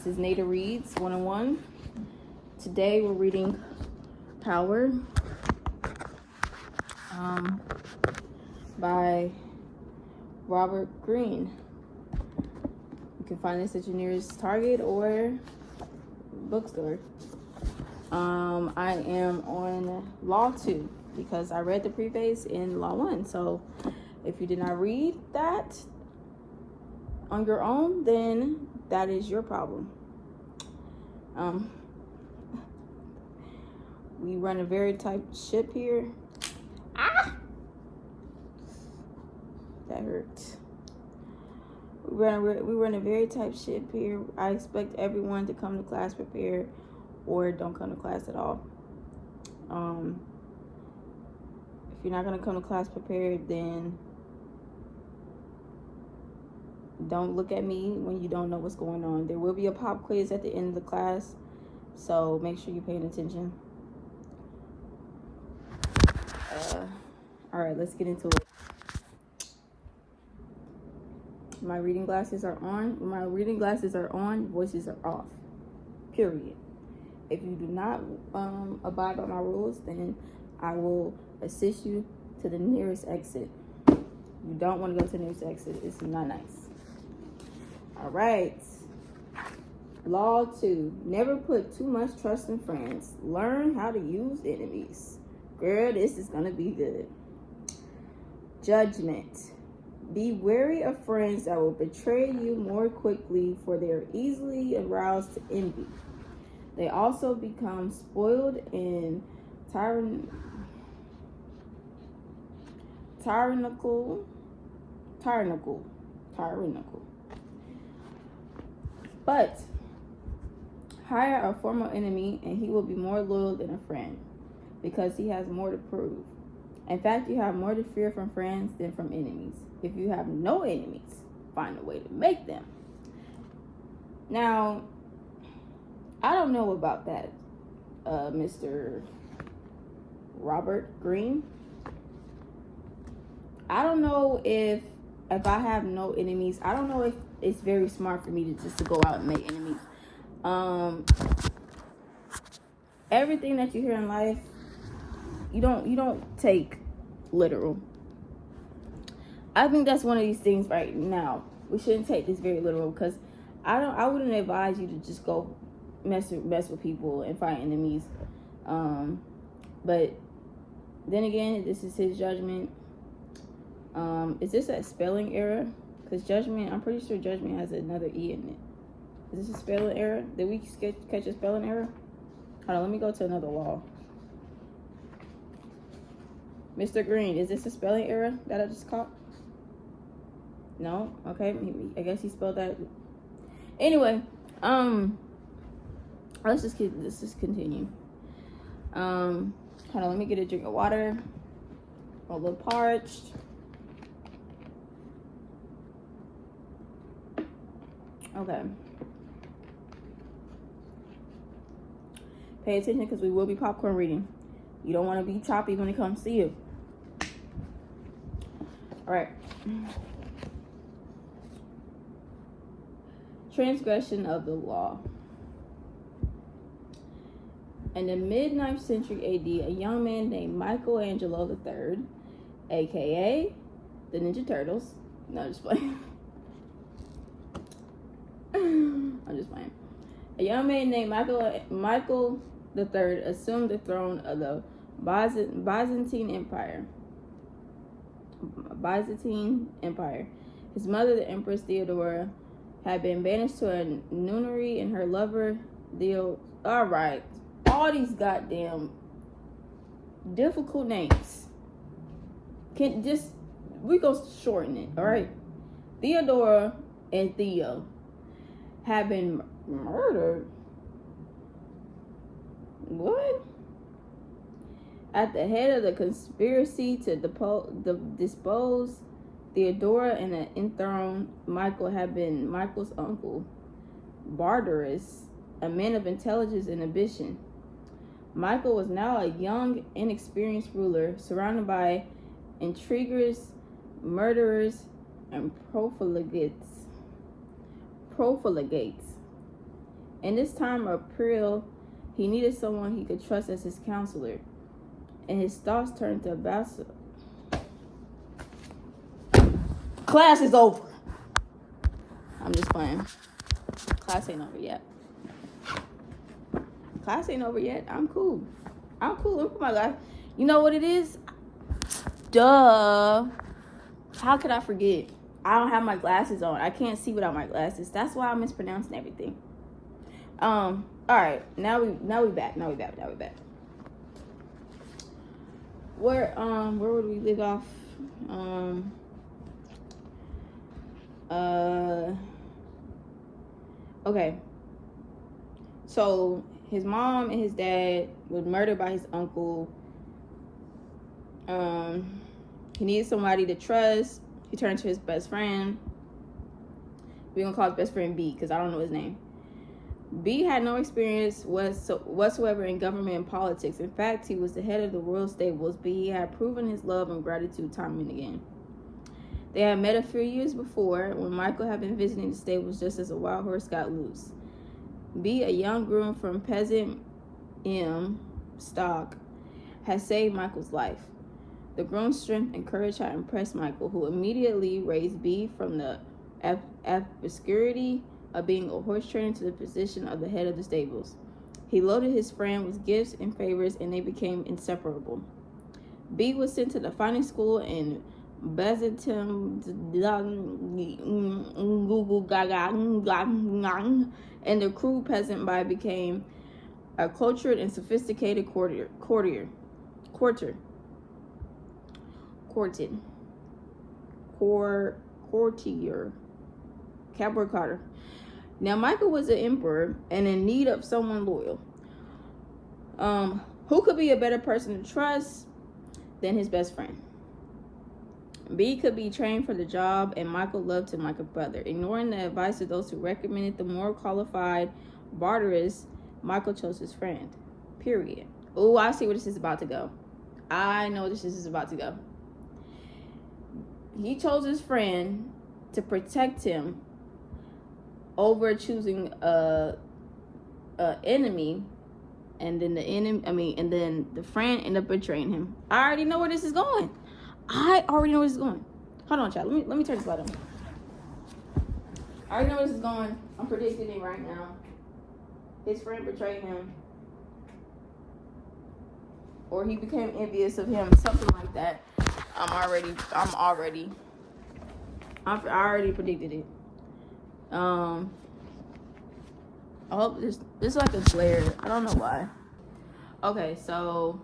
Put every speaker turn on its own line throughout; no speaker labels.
This is Naeda Reads 101. Today we're reading Power by Robert Greene. You can find this at your nearest Target or bookstore. I am on Law 2 because I read the preface in Law 1. So if you did not read that on your own, then that is your problem. We run a very tight ship here. That hurt. We run a very tight ship here. I expect everyone to come to class prepared or don't come to class at all. If you're not going to come to class prepared, then don't look at me when you don't know what's going on. There will be a pop quiz at the end of the class, so make sure you're paying attention. All right, let's get into it. My reading glasses are on. When my reading glasses are on, voices are off. Period. If you do not abide by my rules, then I will assist you to the nearest exit. You don't want to go to the nearest exit. It's not nice. All right. Law 2. Never put too much trust in friends. Learn how to use enemies. Girl, this is going to be good. Judgment. Be wary of friends that will betray you more quickly, for they are easily aroused to envy. They also become spoiled and tyrannical. But hire a former enemy and he will be more loyal than a friend because he has more to prove. In fact, you have more to fear from friends than from enemies. If you have no enemies, find a way to make them. Now, I don't know about that, Mr. Robert Greene. I don't know if I have no enemies, I don't know if it's very smart for me to just to go out and make enemies. Everything that you hear in life, you don't take literal. I think that's one of these things right now. We shouldn't take this very literal because I wouldn't advise you to just go mess with people and find enemies. But then again, this is his judgment. Is this a spelling error? Because judgment, I'm pretty sure judgment has another E in it. Is this a spelling error? Did we catch a spelling error? Hold on, let me go to another wall. Mr. Greene, is this a spelling error that I just caught? No? Okay, I guess he spelled that. Anyway, let's just continue. Hold on, let me get a drink of water. I'm a little parched. Okay. Pay attention because we will be popcorn reading. You don't want to be choppy when it comes to you. All right. Transgression of the law. In the mid-9th century AD, a young man named Michelangelo III, aka the Ninja Turtles. No, just playing. I'm just playing. A young man named Michael III assumed the throne of the Byzantine Empire. His mother, the Empress Theodora, had been banished to a nunnery, and her lover, all right, all these goddamn difficult names. We go shorten it, all right? Theodora and Theo have been murdered. What? At the head of the conspiracy to dispose Theodora and the enthroned Michael had been Michael's uncle, Bardarus, a man of intelligence and ambition. Michael was now a young, inexperienced ruler surrounded by intriguers, murderers, and profligates. In this time of peril, he needed someone he could trust as his counselor, and his thoughts turned to Basil. Class is over. I'm just playing. Class ain't over yet. Class ain't over yet. I'm cool. Look at my life. You know what it is? Duh. How could I forget? I don't have my glasses on. I can't see without my glasses. That's why I'm mispronouncing everything. All right. Now we back. Where would we leave off? Okay. So his mom and his dad was murdered by his uncle. He needed somebody to trust. He turned to his best friend. We're gonna call his best friend B because I don't know his name. B had no experience whatsoever in government and politics. In fact, he was the head of the royal stables, but he had proven his love and gratitude time and again. They had met a few years before when Michael had been visiting the stables just as a wild horse got loose. B, a young groom from peasant M stock, had saved Michael's life. The groom's strength and courage had impressed Michael, who immediately raised B from the obscurity of being a horse trainer to the position of the head of the stables. He loaded his friend with gifts and favors, and they became inseparable. B was sent to the fighting school in Byzantium, and the crude peasant boy became a cultured and sophisticated courtier. Cowboy Carter. Now Michael was an emperor and in need of someone loyal. Who could be a better person to trust than his best friend? B could be trained for the job, and Michael loved him like a brother. Ignoring the advice of those who recommended the more qualified Barterus, Michael chose his friend. Period. Oh, I see where this is about to go. I know this is about to go. He chose his friend to protect him over choosing a enemy, and then the friend ended up betraying him. I already know where this is going. Hold on, chat. Let me turn this light on. I already know where this is going. I'm predicting it right now. His friend betrayed him, or he became envious of him, something like that. I already predicted it. I hope this is like a glare. I don't know why. Okay, so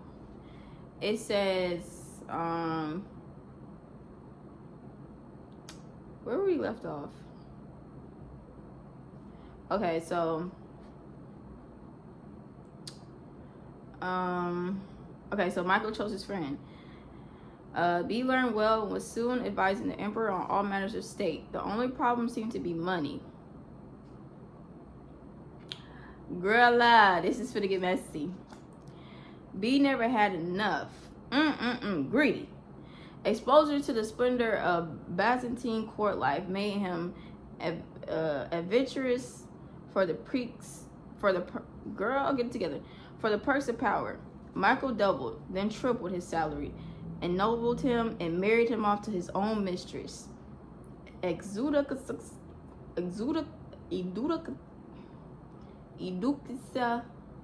it says where were we left off? Okay, so so Michael chose his friend. B learned well and was soon advising the emperor on all matters of state. The only problem seemed to be money. Girl, this is finna get messy. B never had enough. Greedy. Exposure to the splendor of Byzantine court life made him adventurous for the perks of power. Michael doubled, then tripled his salary, ennobled him, and married him off to his own mistress, Edukisa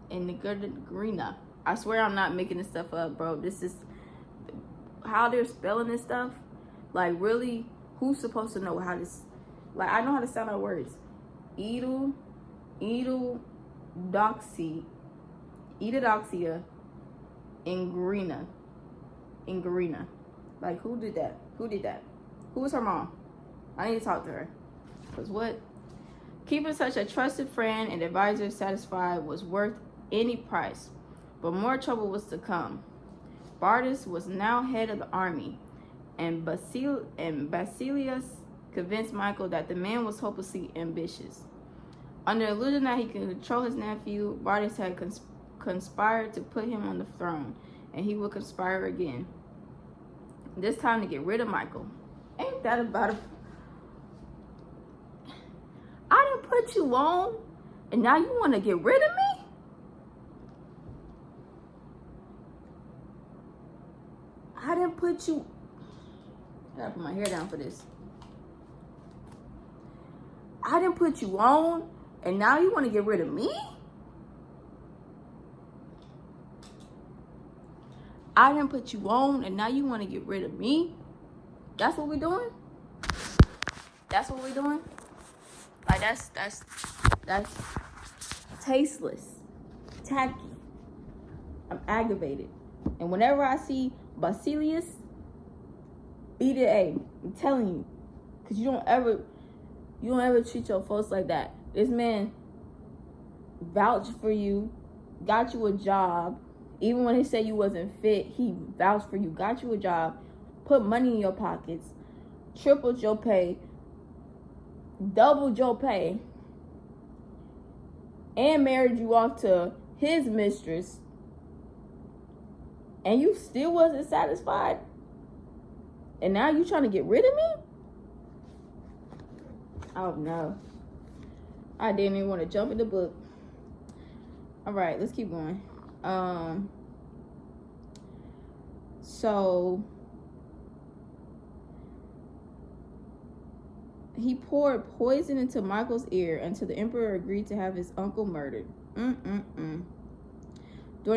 and Grina. I swear I'm not making this stuff up, bro. This is how they're spelling this stuff. Like, really, who's supposed to know how this? Like, I know how to sound out words. Edodoxia, Ingrina. Like, who did that? Who was her mom? I need to talk to her. Because what? Keeping such a trusted friend and advisor satisfied was worth any price. But more trouble was to come. Bartus was now head of the army, and Basilius convinced Michael that the man was hopelessly ambitious. Under the illusion that he could control his nephew, Bartus had conspired to put him on the throne, and he would conspire again. This time to get rid of Michael. Ain't that about it? I didn't put you on and now you want to get rid of me? I didn't put you... I gotta put my hair down for this. I didn't put you on, and now you want to get rid of me? I didn't put you on, and now you want to get rid of me? That's what we're doing? That's what we're doing? Like, that's tasteless, tacky. I'm aggravated. And whenever I see Basilius, beat it A. I'm telling you. Because you don't ever treat your folks like that. This man vouched for you, got you a job. Even when he said you wasn't fit, he vouched for you, got you a job, put money in your pockets, tripled your pay, doubled your pay, and married you off to his mistress, and you still wasn't satisfied, and now you trying to get rid of me? Oh no. I didn't even want to jump in the book. All right, let's keep going. So he poured poison into Michael's ear until the emperor agreed to have his uncle murdered. During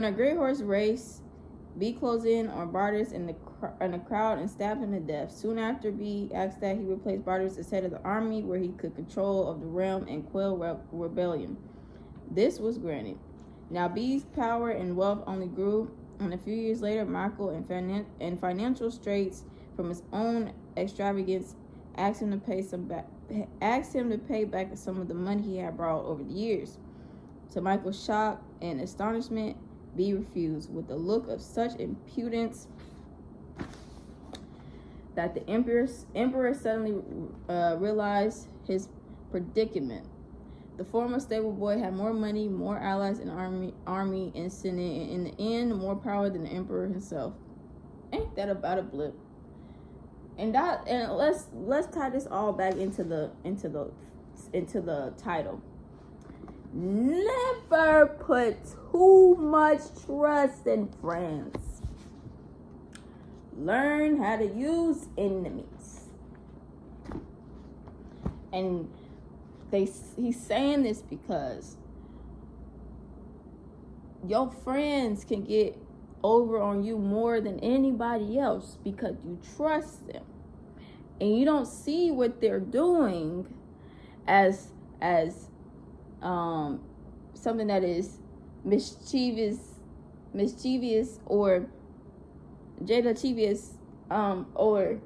a great horse race, B closed in on Bardas in the crowd and stabbed him to death. Soon after, B asked that he replace Bardas as head of the army, where he could control of the realm and quell rebellion. This was granted. Now B's power and wealth only grew, and a few years later, Michael, in financial straits from his own extravagance, asked him to pay back some of the money he had borrowed over the years. To Michael's shock and astonishment, B refused, with a look of such impudence that the emperor suddenly realized his predicament. The former stable boy had more money, more allies in army and senate, and in the end, more power than the emperor himself. Ain't that about a blip? And let's tie this all back into the title. Never put too much trust in friends. Learn how to use enemies. And he's saying this because your friends can get over on you more than anybody else because you trust them. And you don't see what they're doing as something that is mischievous or or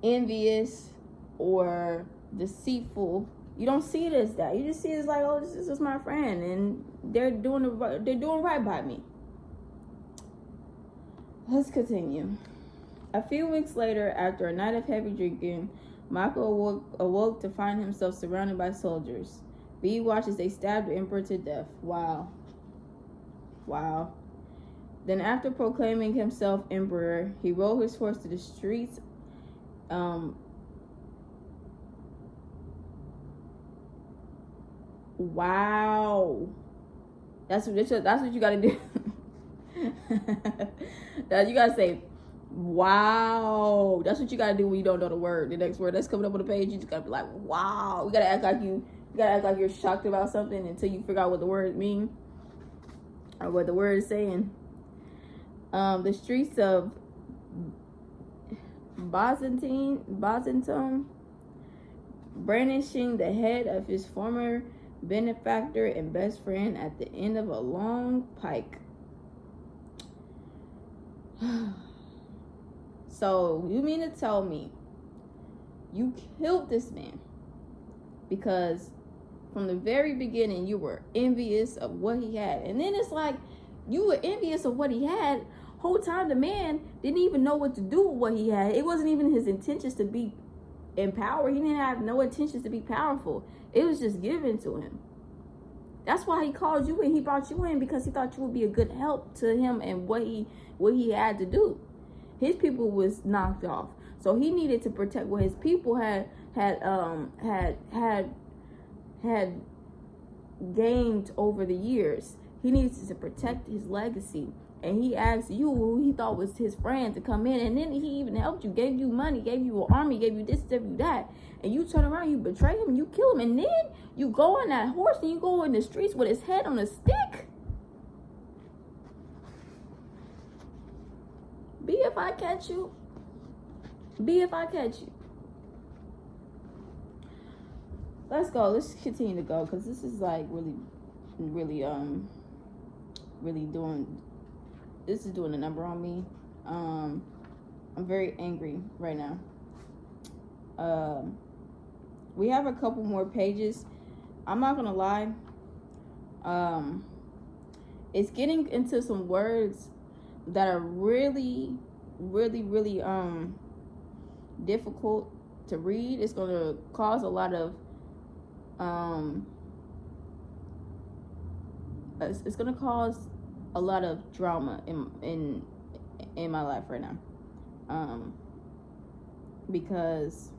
envious or deceitful. You don't see it as that. You just see it as like, oh, this is my friend, and they're doing right by me. Let's continue. A few weeks later, after a night of heavy drinking, Michael awoke to find himself surrounded by soldiers. B watched as they stabbed the emperor to death. Wow. Then, after proclaiming himself emperor, he rode his horse to the streets. Wow. That's what you gotta do. That you gotta say, wow. That's what you gotta do when you don't know the word. The next word that's coming up on the page, you just gotta be like, wow. You gotta act like you're shocked about something until you figure out what the word means or what the word is saying. The streets of Byzantium, brandishing the head of his former benefactor and best friend at the end of a long pike. So you mean to tell me you killed this man because from the very beginning you were envious of what he had? And then it's like you were envious of what he had whole time. The man didn't even know what to do with what he had. It wasn't even his intentions to be in power. He didn't have no intentions to be powerful. It was just given to him. That's why he called you in. He brought you in because he thought you would be a good help to him and what he had to do. His people was knocked off, so he needed to protect what his people had gained over the years. He needs to protect his legacy. And he asked you, who he thought was his friend, to come in. And then he even helped you, gave you money, gave you an army, gave you this, gave you that. And you turn around, you betray him, you kill him. And then you go on that horse and you go in the streets with his head on a stick. Be if I catch you. Be if I catch you. Let's go. Let's continue to go, because this is like really doing, this is doing a number on me. I'm very angry right now. We have a couple more pages. I'm not gonna lie. It's getting into some words that are really difficult to read. It's gonna cause a lot of it's gonna cause a lot of drama in my life right now, because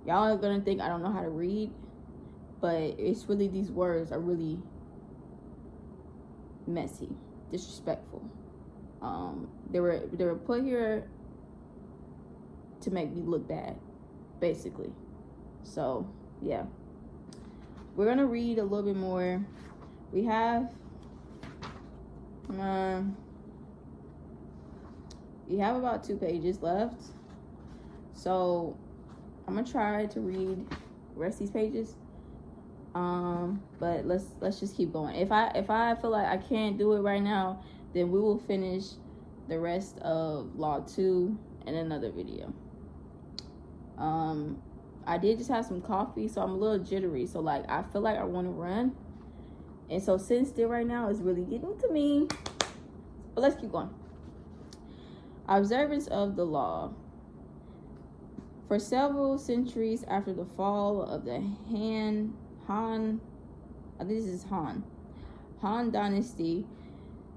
y'all are gonna think I don't know how to read, but it's really, these words are really messy, disrespectful. They were put here to make me look bad, basically. So yeah, we're gonna read a little bit more. We have about 2 pages left, so I'm gonna try to read the rest of these pages. But let's just keep going. If I feel like I can't do it right now, then we will finish the rest of Law 2 in another video. I did just have some coffee, so I'm a little jittery. So like, I feel like I want to run, and so sitting still right now is really getting to me. But let's keep going. Observance of the law. For several centuries after the fall of the Han dynasty,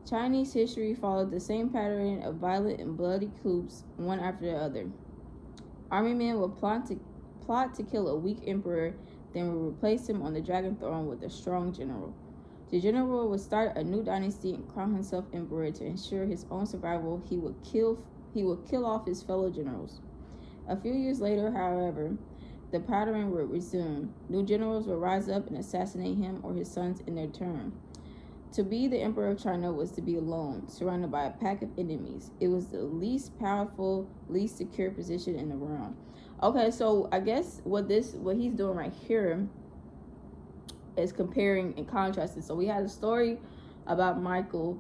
Chinese history followed the same pattern of violent and bloody coups, one after the other. Army men would plot to kill a weak emperor, then would replace him on the dragon throne with a strong general. The general would start a new dynasty and crown himself emperor. To ensure his own survival, he would kill off his fellow generals. A few years later, however, the pattern would resume. New generals would rise up and assassinate him or his sons in their turn. To be the emperor of China was to be alone, surrounded by a pack of enemies. It was the least powerful, least secure position in the realm. Okay, so I guess what he's doing right here is comparing and contrasting. So we had a story about Michael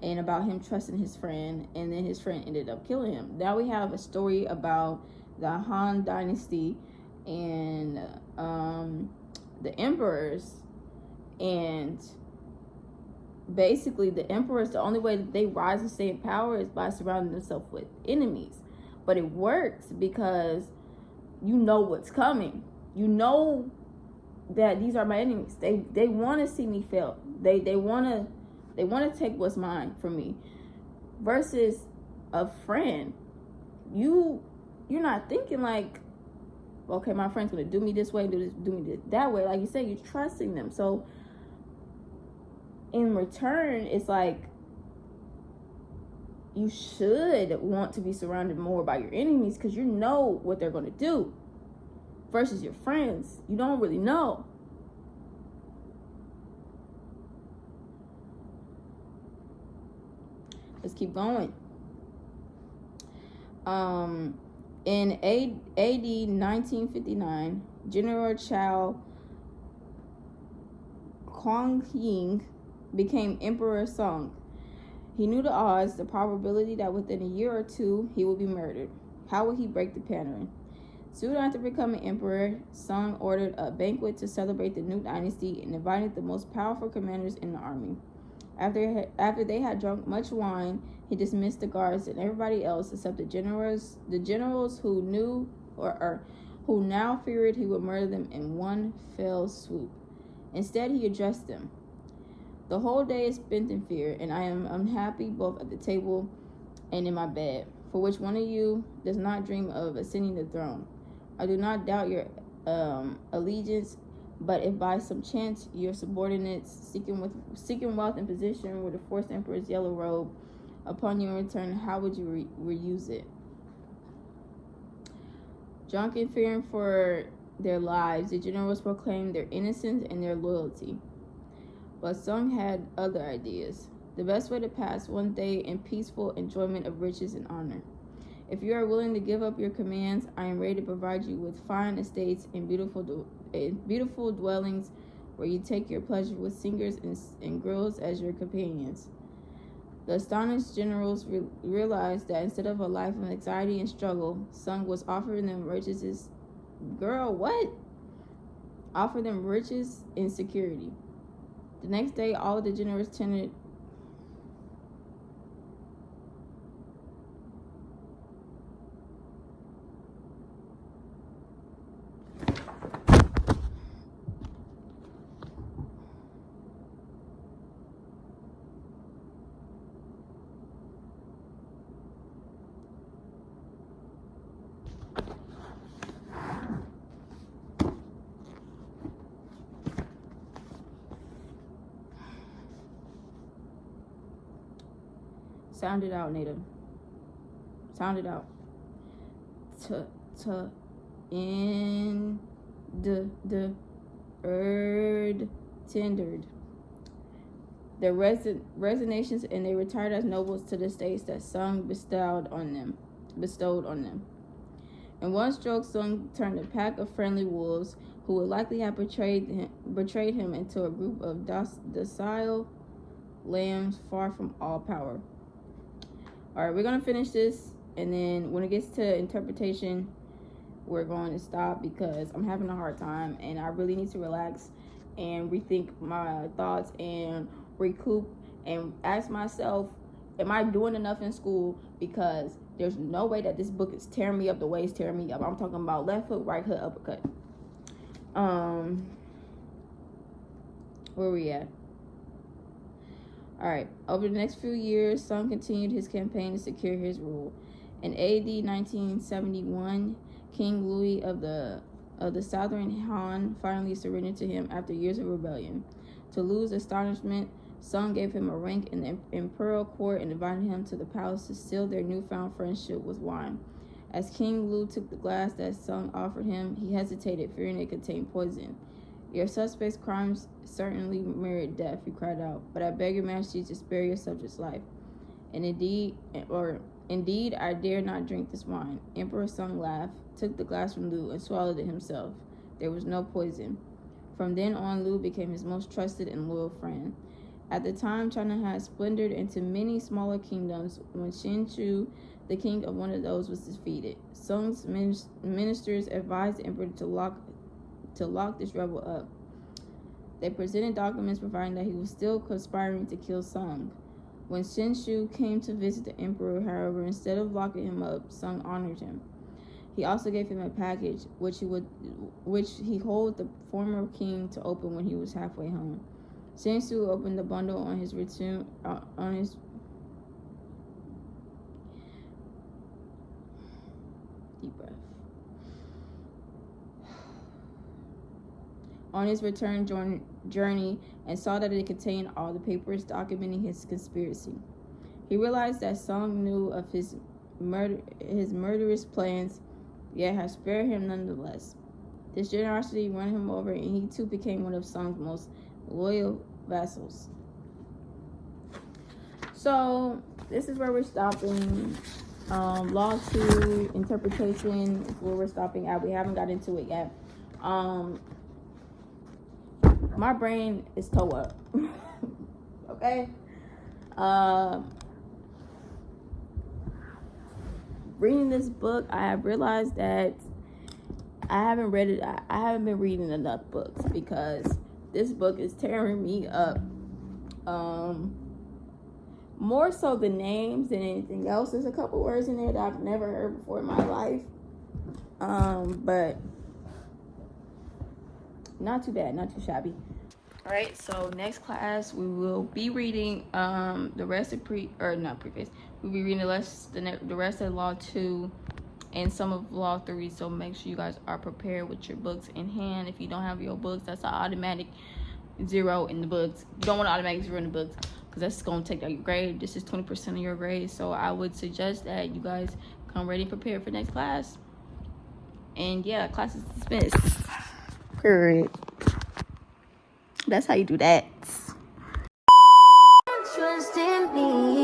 and about him trusting his friend, and then his friend ended up killing him. Now we have a story about the Han dynasty and the emperors, and basically the emperors, the only way that they rise and stay in power is by surrounding themselves with enemies. But it works because you know what's coming. You know that these are my enemies. They want to see me fail. They want to take what's mine from me. Versus a friend, you're not thinking like, okay, my friend's gonna do me this way, do me that way. Like you said, you're trusting them. So in return, it's like you should want to be surrounded more by your enemies, because you know what they're gonna do. Versus your friends, you don't really know. Let's keep going. In AD 1959, General Chao Kuang-Ying became Emperor Song. He knew the odds, the probability that within a year or two he would be murdered. How would he break the pattern? Soon after becoming emperor, Song ordered a banquet to celebrate the new dynasty and invited the most powerful commanders in the army. After they had drunk much wine, he dismissed the guards and everybody else except the generals who knew or who now feared he would murder them in one fell swoop. Instead, he addressed them. The whole day is spent in fear, and I am unhappy both at the table and in my bed. For which one of you does not dream of ascending the throne? I do not doubt your allegiance, But if by some chance your subordinates seeking wealth and position were to force the emperor's yellow robe upon your return, how would you reuse it? Drunk and fearing for their lives, the generals proclaimed their innocence and their loyalty. But Sung had other ideas. The best way to pass one day in peaceful enjoyment of riches and honor. If you are willing to give up your commands, I am ready to provide you with fine estates and beautiful dwellings where you take your pleasure with singers and girls as your companions. The astonished generals realized that instead of a life of anxiety and struggle, Sung was offering them riches. Offer them riches and security. The next day, all of the generals tended sound it out, Naeda. Sound it out. In the tendered. Their resignations, and they retired as nobles to the estates that Sung bestowed on them. In one stroke, Sung turned a pack of friendly wolves who would likely have betrayed him into a group of docile lambs far from all power. All right, we're going to finish this, and then when it gets to interpretation, we're going to stop because I'm having a hard time, and I really need to relax and rethink my thoughts and recoup and ask myself, am I doing enough in school? Because there's no way that this book is tearing me up the way it's tearing me up. I'm talking about left hook, right hook, uppercut. Where we at? All right. Over the next few years, Sung continued his campaign to secure his rule. In AD 1971, King Louis of the Southern Han finally surrendered to him after years of rebellion. To Lu's astonishment, Sung gave him a rank in the imperial court and invited him to the palace to seal their newfound friendship with wine. As King Lu took the glass that Sung offered him, he hesitated, fearing it contained poison. Your suspect's crimes certainly merit death, he cried out, but I beg your majesty to spare your subject's life. And indeed, I dare not drink this wine. Emperor Sung laughed, took the glass from Lu, and swallowed it himself. There was no poison. From then on, Lu became his most trusted and loyal friend. At the time, China had splintered into many smaller kingdoms. When Shin Chu, the king of one of those, was defeated, Sung's ministers advised the emperor to lock this rebel up. They presented documents providing that he was still conspiring to kill Sung. When Shin Chu came to visit the emperor, however, instead of locking him up, Sung honored him. He also gave him a package, which he told the former king to open when he was halfway home. Shin Chu opened the bundle on his return. Deep breath. On his return journey, and saw that it contained all the papers documenting his conspiracy. He realized that Sung knew of his murderous plans, yet had spared him nonetheless. This generosity won him over, and he too became one of Sung's most loyal vassals. So this is where we're stopping. Law 2 interpretation is where we're stopping at. We haven't got into it yet. My brain is toe up. Okay. Reading this book, I have realized that I haven't read it. I haven't been reading enough books because this book is tearing me up. More so the names than anything else. There's a couple words in there that I've never heard before in my life. But not too bad, not too shabby. All right, so next class we will be reading the rest of preface. We'll be reading the rest of Law 2 and some of law 3. So make sure you guys are prepared with your books in hand. If you don't have your books, that's an automatic 0 in the books. You don't want an automatic 0 in the books because that's going to take out your grade. This is 20% of your grade. So I would suggest that you guys come ready and prepared for next class. And yeah, class is dismissed. Period. That's how you do that. Trust in me.